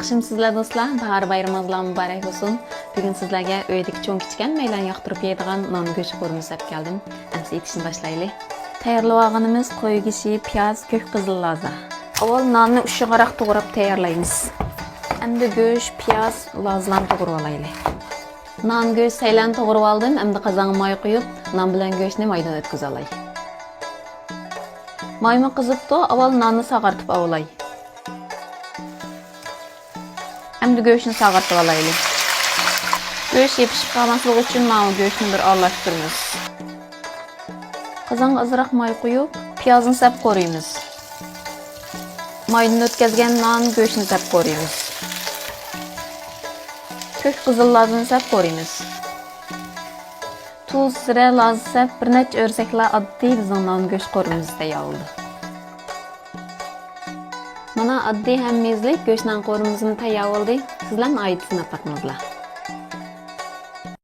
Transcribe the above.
Yaxşım sizler dostlar, bahar bayramınızlar mübarek olsun. Bugün sizlerge öydeki çoğun kiçiken meylen yaxtırıp yeydiğen non göçü korumuzu hep geldim. Әмсі етішін başlayalım. Tayarlığımız koyu kişi, piyaz, kök kızıl laza. Avval nanını uşağarak doğrap tayarlayımız. Hem de göç, piyaz, lazlan doğru alaylı. Nan göç saylan doğru aldım, hem de kazanı may koyup, nan bilen göçünü maydan ötküz alay. Mayma kızıp da avval nanını sağartıp avlay. Hem de göğsünü sağartıp alaylı. Göğüs yapışıp kalmasılık için mağın göğsünü bir arlaştırınız. Kazan azırak may koyup, piyazını sep koruyunuz. Maydan ötkezgen nan göğsünü sep koruyunuz. Kök kızıllazını sep koruyunuz. Tuz, zire, lazı sep bir neç örsekler addi bizden nan göğs korumuzda yağıldı. Mana addi hem mezlik göğsünden korumuzun tayyağı oldu. Sizden ayıtısına takmazlar.